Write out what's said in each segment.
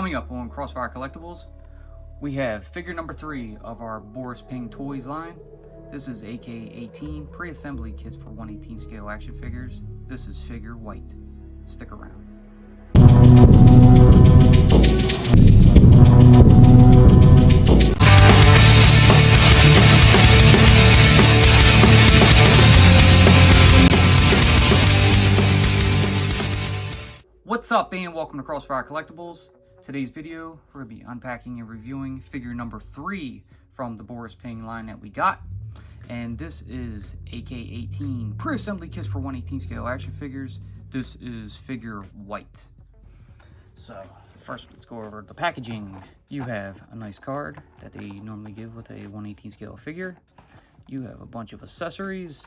Coming up on Crossfire Collectibles, we have figure number 3 of our Boris Ping Toys line. This is AK-18 pre-assembly kits for 1/18 scale action figures. This is figure white. Stick around. What's up, and welcome to Crossfire Collectibles. Today's video, we're going to be unpacking and reviewing figure number 3 from the Boris Ping line that we got. And this is AK-18 pre-assembly kits for 1/18 scale action figures. This is figure white. So first, let's go over the packaging. You have a nice card that they normally give with a 1/18 scale figure. You have a bunch of accessories.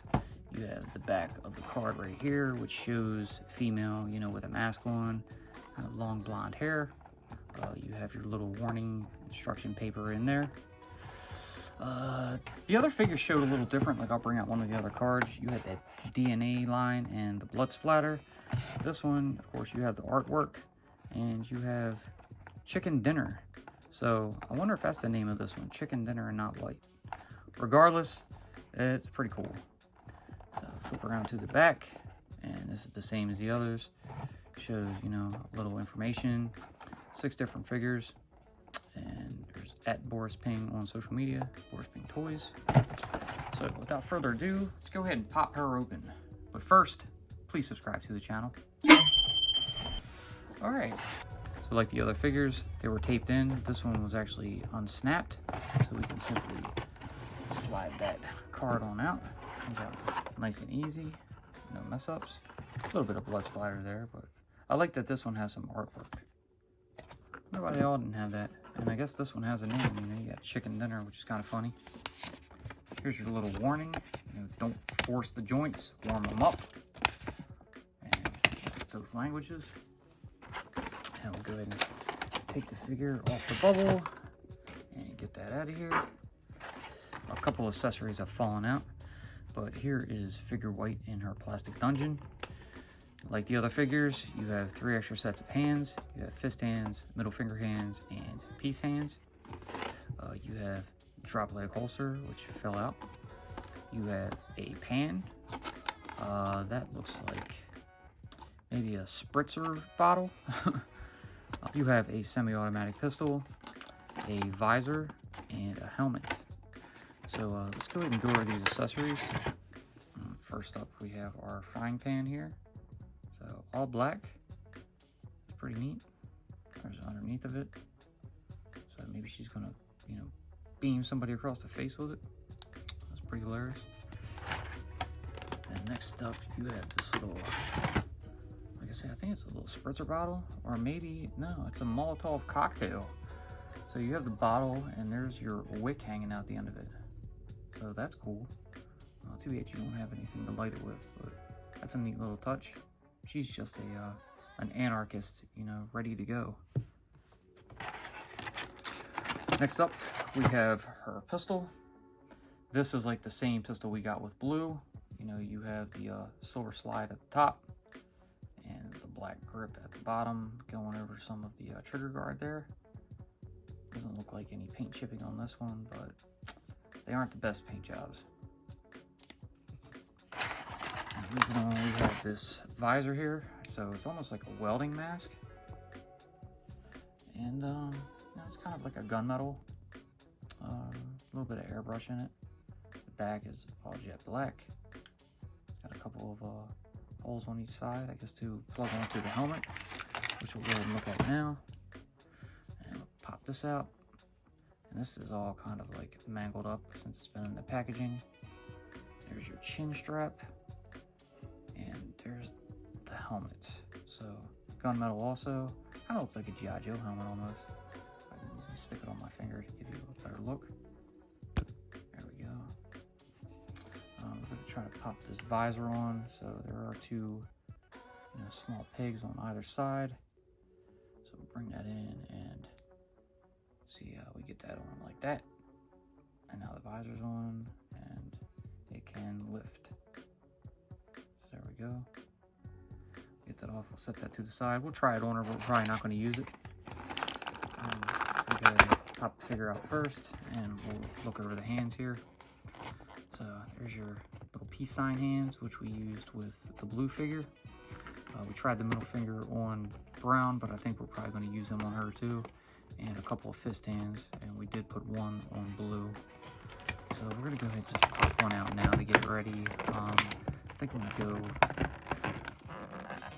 You have the back of the card right here, which shows female, with a mask on, kind of long blonde hair. You have your little warning instruction paper in there. The other figures showed a little different. Like, I'll bring out one of the other cards. You had that DNA line and the blood splatter. This one, of course, you have the artwork, and you have chicken dinner. So I wonder if that's the name of this one, chicken dinner and not white. Regardless, it's pretty cool. So flip around to the back, and this is the same as the others. Shows, a little information. 6 different figures, and there's at Boris Ping on social media, Boris Ping Toys. So without further ado, let's go ahead and pop her open. But first, please subscribe to the channel. All right, so like the other figures, they were taped in. This one was actually unsnapped, so we can simply slide that card on out. Comes out nice and easy, no mess ups. A little bit of blood splatter there, but I like that this one has some artwork. I wonder why they all didn't have that. And I guess this one has a name. You got chicken dinner, which is kind of funny. Here's your little warning. Don't force the joints, warm them up. And both languages. And we'll go ahead and take the figure off the bubble and get that out of here. A couple accessories have fallen out, but here is figure white in her plastic dungeon. Like the other figures, you have 3 extra sets of hands. You have fist hands, middle finger hands, and peace hands. You have drop leg holster, which fell out. You have a pan. That looks like maybe a spritzer bottle. You have a semi-automatic pistol, a visor, and a helmet. So let's go ahead and go over these accessories. First up, we have our frying pan here. So all black, it's pretty neat. There's underneath of it. So maybe she's gonna, beam somebody across the face with it. That's pretty hilarious. And next up, you have this little, like I said, I think it's a little spritzer bottle, or maybe, no, it's a Molotov cocktail. So you have the bottle, and there's your wick hanging out the end of it. So that's cool. Too bad you don't have anything to light it with, but that's a neat little touch. She's just an anarchist, ready to go. Next up, we have her pistol. This is like the same pistol we got with blue. You have the silver slide at the top and the black grip at the bottom, going over some of the trigger guard there. Doesn't look like any paint chipping on this one, but they aren't the best paint jobs. Moving on, we have this visor here, so it's almost like a welding mask, and it's kind of like a gunmetal, a little bit of airbrush in it. The back is all jet black. It's got a couple of holes on each side, I guess, to plug onto the helmet, which we'll go ahead and look at now. And we'll pop this out, and this is all kind of like mangled up since it's been in the packaging. There's your chin strap. And there's the helmet. So gunmetal also. Kind of looks like a G.I. Joe helmet almost. I can stick it on my finger to give you a better look. There we go. I'm going to try to pop this visor on. So there are 2 small pegs on either side. So we'll bring that in and see how we get that on like that. And now the visor's on and it can lift. There we go. Get that off. We'll set that to the side. We'll try it on her, but we're probably not going to use it. pop the figure out first, and we'll look over the hands here. So there's your little peace sign hands, which we used with the blue figure. We tried the middle finger on brown, but I think we're probably going to use them on her too. And a couple of fist hands, and we did put one on blue. So we're going to go ahead and just pop one out now to get ready. I think I'm going to go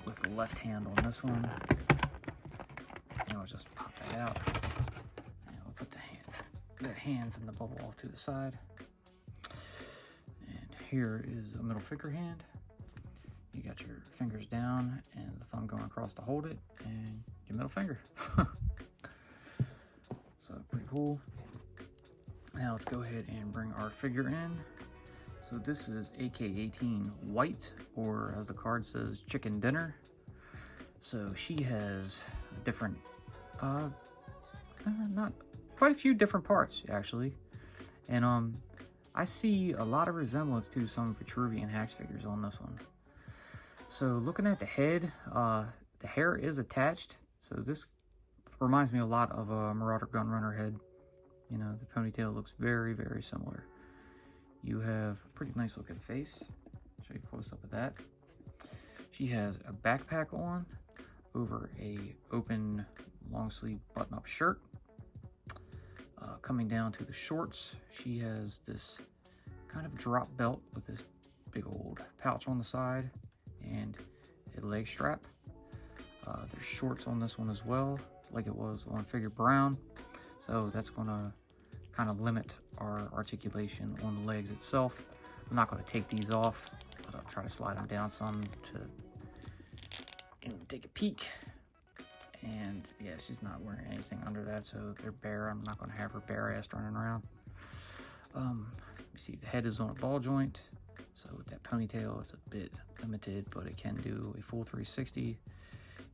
with the left hand on this one. And I'll just pop that out. And we'll put the hands in the bubble off to the side. And here is a middle finger hand. You got your fingers down and the thumb going across to hold it, and your middle finger. So pretty cool. Now let's go ahead and bring our figure in. So this is AK-18 White, or as the card says, Chicken Dinner. So she has a different, not quite a few different parts actually. And I see a lot of resemblance to some Vitruvian Hacks figures on this one. So looking at the head, the hair is attached. So this reminds me a lot of a Marauder Gunrunner head. You know, the ponytail looks very, very similar. You have a pretty nice looking face. I'll show you a close up of that. She has a backpack on over a open long sleeve button up shirt. Coming down to the shorts, she has this kind of drop belt with this big old pouch on the side and a leg strap. There's shorts on this one as well, like it was on figure brown. So that's gonna kind of limit our articulation on the legs itself. I'm not gonna take these off, but I'll try to slide them down some to take a peek. And yeah, she's not wearing anything under that, so they're bare. I'm not gonna have her bare ass running around. You see the head is on a ball joint. So with that ponytail, it's a bit limited, but it can do a full 360.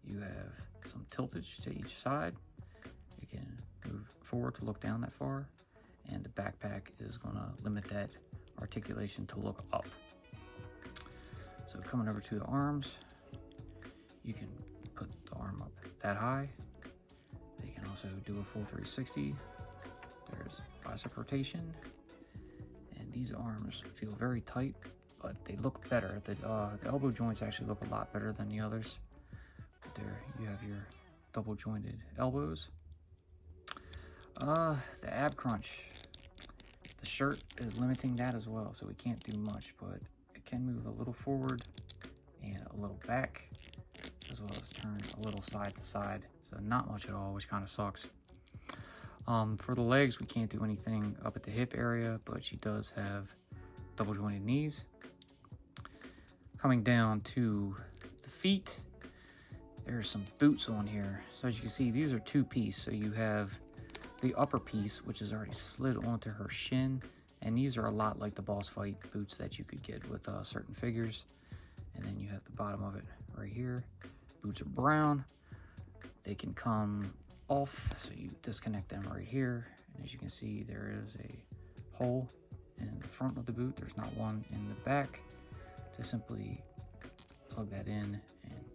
You have some tiltage to each side. You can move forward to look down that far. And the backpack is gonna limit that articulation to look up. So coming over to the arms, you can put the arm up that high. They can also do a full 360. There's bicep rotation. And these arms feel very tight, but they look better. The elbow joints actually look a lot better than the others. But there you have your double jointed elbows. The ab crunch. The shirt is limiting that as well, so we can't do much, but it can move a little forward and a little back, as well as turn a little side to side. So not much at all, which kind of sucks. For the legs, we can't do anything up at the hip area, but she does have double jointed knees. Coming down to the feet, there's some boots on here. So as you can see, these are two-piece. So you have the upper piece, which is already slid onto her shin, and these are a lot like the boss fight boots that you could get with certain figures. And then you have the bottom of it right here. Boots are brown. They can come off, so you disconnect them right here. And as you can see, there is a hole in the front of the boot. There's not one in the back. To simply plug that in and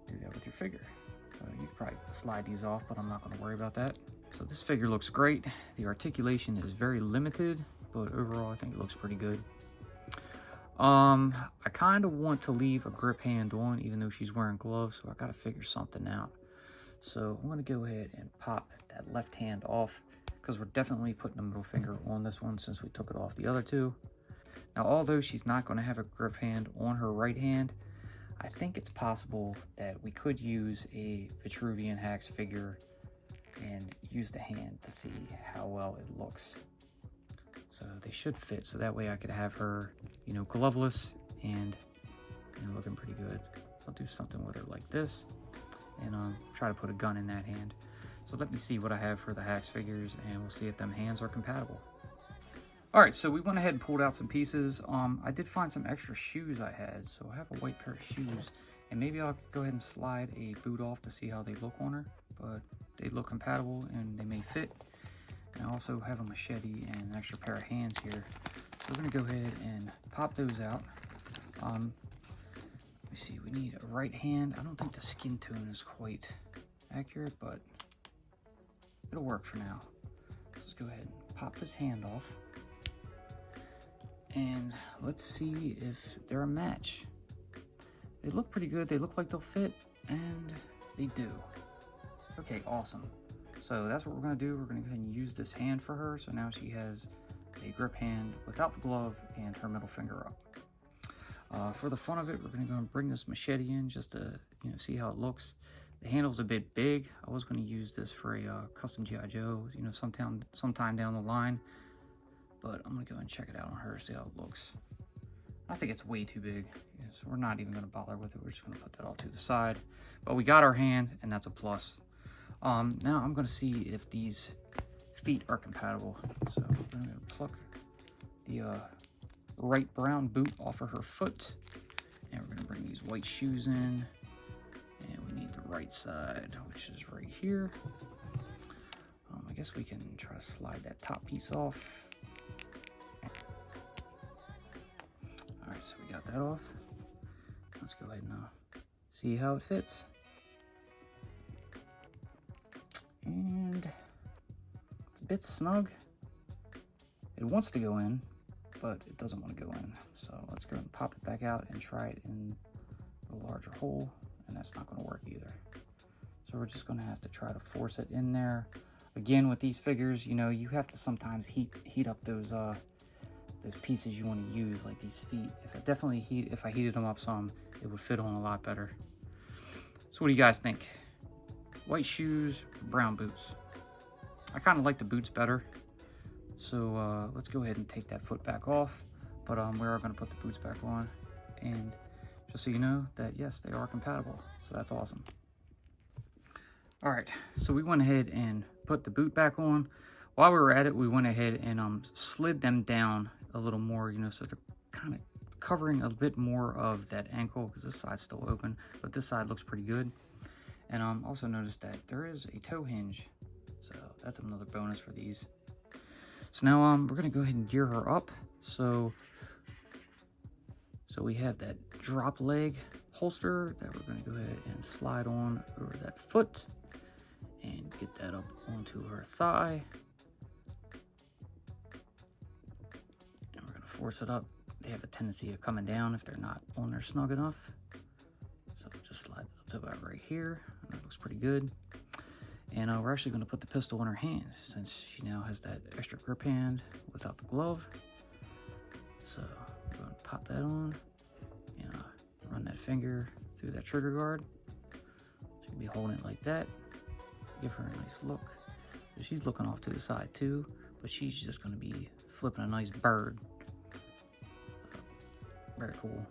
do that with your figure. You could probably slide these off, but I'm not going to worry about that. So this figure looks great. The articulation is very limited, but overall I think it looks pretty good. I kind of want to leave a grip hand on, even though she's wearing gloves, so I got to figure something out. So I'm going to go ahead and pop that left hand off, because we're definitely putting a middle finger on this one since we took it off the other two. Now, although she's not going to have a grip hand on her right hand, I think it's possible that we could use a Vitruvian Hacks figure and use the hand to see how well it looks. So they should fit, so that way I could have her, you know, gloveless and, you know, looking pretty good. So I'll do something with her like this and try to put a gun in that hand. So let me see what I have for the Hacks figures, and we'll see if them hands are compatible. All right, so we went ahead and pulled out some pieces. I did find some extra shoes I had, so I have a white pair of shoes, and maybe I'll go ahead and slide a boot off to see how they look on her, but they look compatible and they may fit. And I also have a machete and an extra pair of hands here. So we're gonna go ahead and pop those out. Let me see, we need a right hand. I don't think the skin tone is quite accurate, but it'll work for now. Let's go ahead and pop this hand off. And let's see if they're a match. They look pretty good. They look like they'll fit, and they do. Okay, awesome. So that's what we're gonna do. We're gonna go ahead and use this hand for her. So now she has a grip hand without the glove and her middle finger up. For the fun of it, we're gonna go and bring this machete in just to see how it looks. The handle's a bit big. I was gonna use this for a custom G.I. Joe, sometime down the line. But I'm gonna go and check it out on her, see how it looks. I think it's way too big, so we're not even gonna bother with it. We're just gonna put that all to the side. But we got our hand, and that's a plus. Now I'm gonna see if these feet are compatible. So I'm gonna pluck the right brown boot off of her foot, and we're gonna bring these white shoes in, and we need the right side, which is right here. I guess we can try to slide that top piece off. All right, so we got that off. Let's go ahead and see how it fits. And it's a bit snug. It wants to go in, but it doesn't want to go in. So let's go and pop it back out and try it in a larger hole, and that's not going to work either. So we're just going to have to try to force it in there. Again, with these figures, you have to sometimes heat up those pieces you want to use, like these feet. If I heated them up some, it would fit on a lot better. So what do you guys think? White shoes, brown boots? I kind of like the boots better. So let's go ahead and take that foot back off. But we are going to put the boots back on. And just so you know that, yes, they are compatible. So that's awesome. All right, so we went ahead and put the boot back on. While we were at it, we went ahead and slid them down a little more, so they're kind of covering a bit more of that ankle, because this side's still open, but this side looks pretty good. And also noticed that there is a toe hinge, so that's another bonus for these. So now we're gonna go ahead and gear her up. So we have that drop leg holster that we're gonna go ahead and slide on over that foot and get that up onto her thigh. And we're gonna force it up. They have a tendency of coming down if they're not on there snug enough. So we'll just slide it up to about right here. And that looks pretty good. And we're actually gonna put the pistol in her hand since she now has that extra grip hand without the glove. So we're gonna pop that on and run that finger through that trigger guard. She'll be holding it like that. Give her a nice look. So she's looking off to the side too, but she's just gonna be flipping a nice bird. Very cool.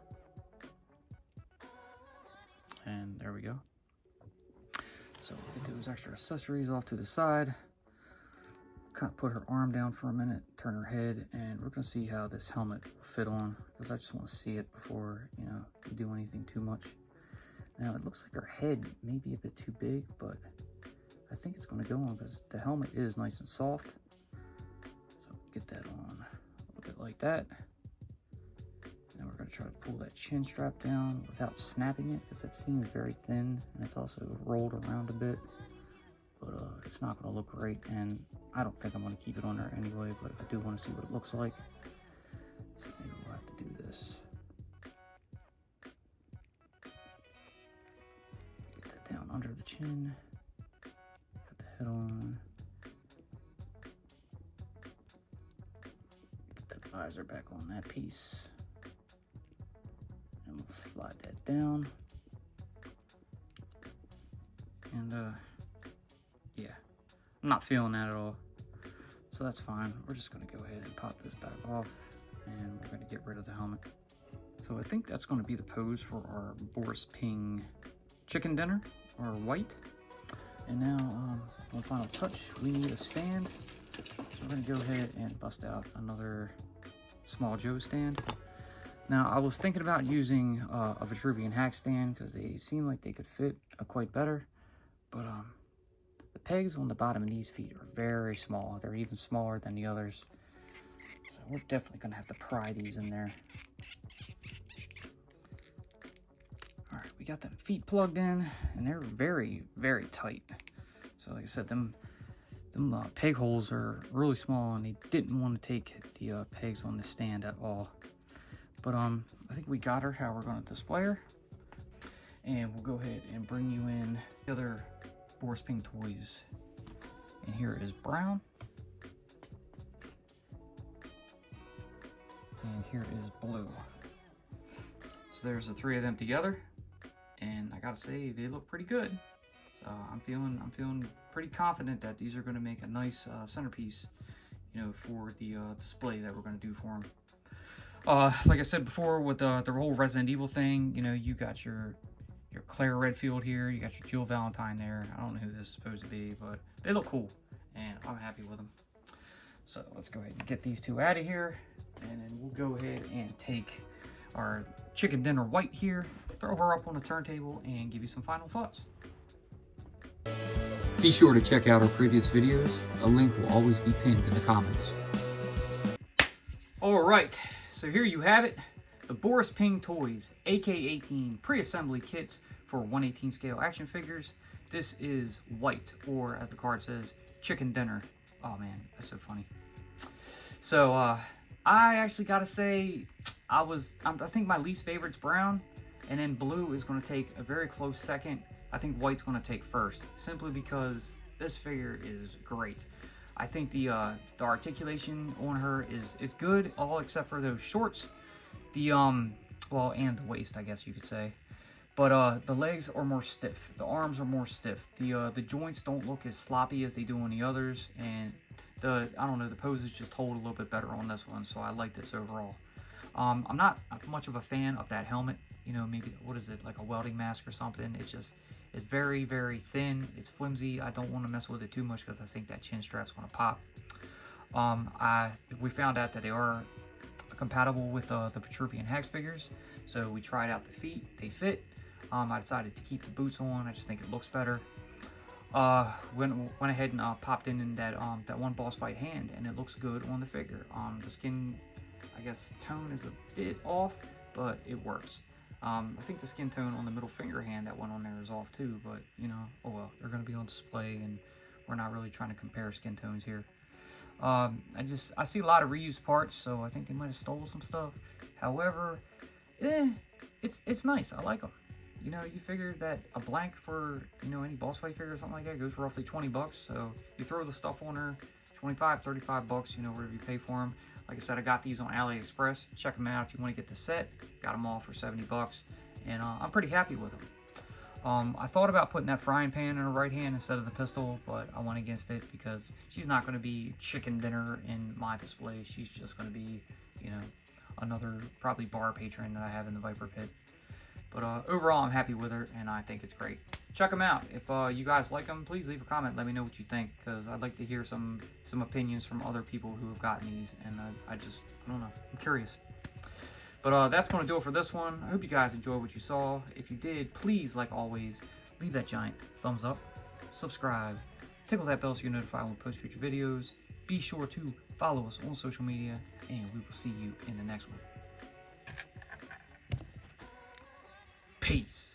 And there we go. So we'll get those extra accessories off to the side. Kind of put her arm down for a minute, turn her head, and we're gonna see how this helmet will fit on, because I just want to see it before, we do anything too much. Now it looks like her head may be a bit too big, but I think it's gonna go on because the helmet is nice and soft. So get that on a little bit like that. Now we're gonna try to pull that chin strap down without snapping it, because it seems very thin and it's also rolled around a bit. But it's not gonna look great, and I don't think I'm gonna keep it on there anyway, but I do want to see what it looks like. So maybe we'll have to do this. Get that down under the chin. Put the head on. Get that visor back on that piece. And we'll slide that down. And yeah, I'm not feeling that at all. So that's fine. We're just gonna go ahead and pop this back off, and we're gonna get rid of the helmet. So I think that's gonna be the pose for our Boris Ping chicken dinner, or white. And now, one final touch, we need a stand. So we're gonna go ahead and bust out another small Joe stand. Now, I was thinking about using a Vitruvian hack stand, because they seem like they could fit quite better. But the pegs on the bottom of these feet are very small. They're even smaller than the others. So we're definitely gonna have to pry these in there. All right, we got them feet plugged in, and they're very, very tight. So like I said, them them peg holes are really small, and they didn't want to take the pegs on the stand at all. But I think we got her how we're going to display her. And we'll go ahead and bring you in the other Boris Ping Toys. And here is brown. And here is blue. So there's the three of them together. And I gotta say, they look pretty good. So I'm feeling pretty confident that these are going to make a nice centerpiece, you know, for the display that we're going to do for them. Like I said before, with the whole Resident Evil thing, you know, you got your Claire Redfield here, you got your Jill Valentine there. I don't know who this is supposed to be, but they look cool, and I'm happy with them. So let's go ahead and get these two out of here, and then we'll go ahead and take our chicken dinner white here, throw her up on the turntable, and give you some final thoughts. Be sure to check out our previous videos. A link will always be pinned in the comments. Alright, so here you have it. The Boris Ping Toys AK-18 pre-assembly kits for 1/18 scale action figures. This is white, or as the card says, chicken dinner. Oh man, that's so funny. So I actually gotta say, I think my least favorite's brown, and then blue is going to take a very close second. I think white's going to take first, simply because this figure is great. I think the articulation on her is good, all except for those shorts. Well, and the waist, I guess you could say. But the legs are more stiff. The arms are more stiff. The joints don't look as sloppy as they do on the others, and I don't know, the poses just hold a little bit better on this one, so I like this overall. I'm not much of a fan of that helmet. You know, maybe, what is it, like a welding mask or something? It's very, very thin. It's flimsy. I don't want to mess with it too much because I think that chin strap's going to pop. We found out that they are compatible with the Petruvian Hex figures, so we tried out the feet. They fit. I decided to keep the boots on. I just think it looks better. Went ahead and popped in that one boss fight hand, and it looks good on the figure. The skin, I guess, tone is a bit off, but it works. I think the skin tone on the middle finger hand that went on there is off too, but you know, oh well, they're going to be on display, and we're not really trying to compare skin tones here. I see a lot of reused parts, so I think they might have stole some stuff. However, it's nice. I like them. You know, you figure that a blank for, you know, any boss fight figure or something like that goes for roughly 20 bucks. So you throw the stuff on her, 25, 35 bucks, you know, whatever you pay for them. Like I said, I got these on AliExpress. Check them out if you want to get the set. Got them all for 70 bucks, and I'm pretty happy with them. I thought about putting that frying pan in her right hand instead of the pistol, but I went against it because she's not going to be chicken dinner in my display. She's just going to be, you know, another probably bar patron that I have in the Viper Pit. But overall, I'm happy with her, and I think it's great. Check them out. If you guys like them, please leave a comment. Let me know what you think, because I'd like to hear some opinions from other people who have gotten these, and I don't know. I'm curious. But that's going to do it for this one. I hope you guys enjoyed what you saw. If you did, please, like always, leave that giant thumbs up, subscribe, tickle that bell so you're notified when we post future videos. Be sure to follow us on social media, and we will see you in the next one. Peace.